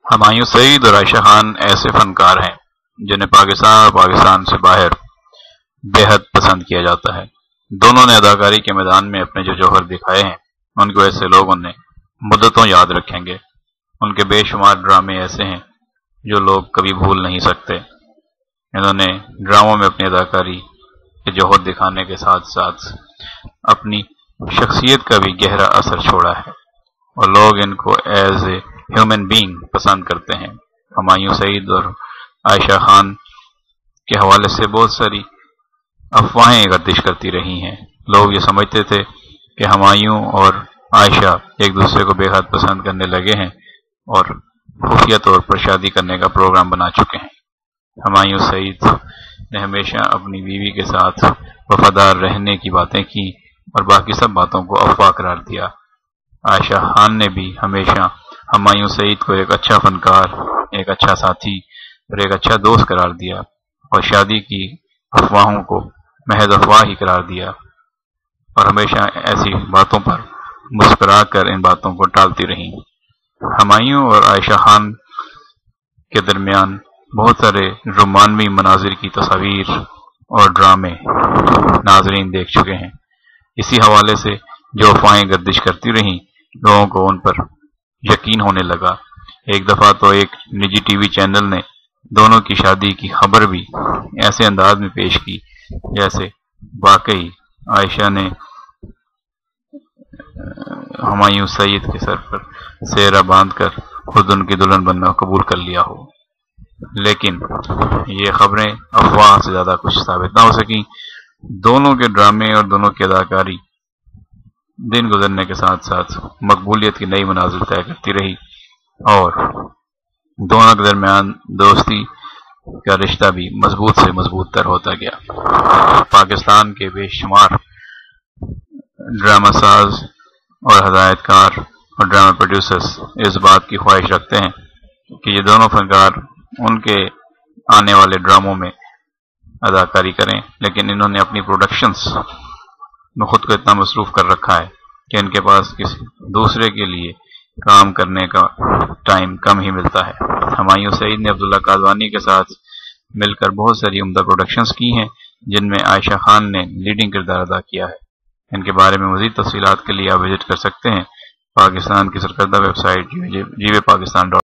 ہمایوں سعید اور عائشہ خان ایسے فنکار ہیں جنہیں پاکستان اور پاکستان سے باہر بے حد پسند کیا جاتا ہے۔ دونوں نے اداکاری کے میدان میں اپنے جو جوہر دکھائے ہیں ان کو ایسے لوگ انہیں مدتوں یاد رکھیں گے۔ ان کے بے شمار ڈرامے ایسے ہیں جو لوگ کبھی بھول نہیں سکتے۔ انہوں نے ڈراموں میں اپنی اداکاری کے جوہر دکھانے کے ساتھ ساتھ اپنی شخصیت کا بھی گہرا اثر چھوڑا ہے اور لوگ ان کو ایز اے ہیومن بینگ پسند کرتے ہیں۔ ہمایوں سعید اور عائشہ خان کے حوالے سے بہت ساری افواہیں گردش کرتی رہی ہیں۔ لوگ یہ سمجھتے تھے کہ ہمایوں اور عائشہ ایک دوسرے کو بے حد پسند کرنے لگے ہیں اور خفیہ طور پر شادی کرنے کا پروگرام بنا چکے ہیں۔ ہمایوں سعید نے ہمیشہ اپنی بیوی کے ساتھ وفادار رہنے کی باتیں کی اور باقی سب باتوں کو افواہ قرار دیا۔ عائشہ خان نے بھی ہمیشہ ہمایوں سعید کو ایک اچھا فنکار، ایک اچھا ساتھی اور ایک اچھا دوست قرار دیا اور شادی کی افواہوں کو محض افواہ ہی قرار دیا اور ہمیشہ ایسی باتوں پر مسکرا کر ان باتوں کو ٹالتی رہیں۔ ہمایوں اور عائشہ خان کے درمیان بہت سارے رومانوی مناظر کی تصاویر اور ڈرامے ناظرین دیکھ چکے ہیں۔ اسی حوالے سے جو افواہیں گردش کرتی رہیں لوگوں کو ان پر یقین ہونے لگا۔ ایک دفعہ تو ایک نجی ٹی وی چینل نے دونوں کی شادی کی خبر بھی ایسے انداز میں پیش کی جیسے واقعی عائشہ نے ہمایوں سعید کے سر پر سہرا باندھ کر خود ان کی دلہن بننا قبول کر لیا ہو، لیکن یہ خبریں افواہ سے زیادہ کچھ ثابت نہ ہو سکیں۔ دونوں کے ڈرامے اور دونوں کی اداکاری دن گزرنے کے ساتھ ساتھ مقبولیت کی نئی منازل طے کرتی رہی اور دونوں کے درمیان دوستی کا رشتہ بھی مضبوط سے مضبوط تر ہوتا گیا۔ پاکستان کے بے شمار ڈرامہ ساز اور ہدایت کار اور ڈرامہ پروڈیوسرز اس بات کی خواہش رکھتے ہیں کہ یہ دونوں فنکار ان کے آنے والے ڈراموں میں اداکاری کریں، لیکن انہوں نے اپنی پروڈکشنز میں خود کو اتنا مصروف کر رکھا ہے کہ ان کے پاس کسی دوسرے کے لیے کام کرنے کا ٹائم کم ہی ملتا ہے۔ ہمایوں سعید نے عبداللہ قادوانی کے ساتھ مل کر بہت ساری عمدہ پروڈکشنز کی ہیں جن میں عائشہ خان نے لیڈنگ کردار ادا کیا ہے۔ ان کے بارے میں مزید تفصیلات کے لیے آپ وزٹ کر سکتے ہیں پاکستان کی سرکردہ ویب سائٹ GVPakistan.com۔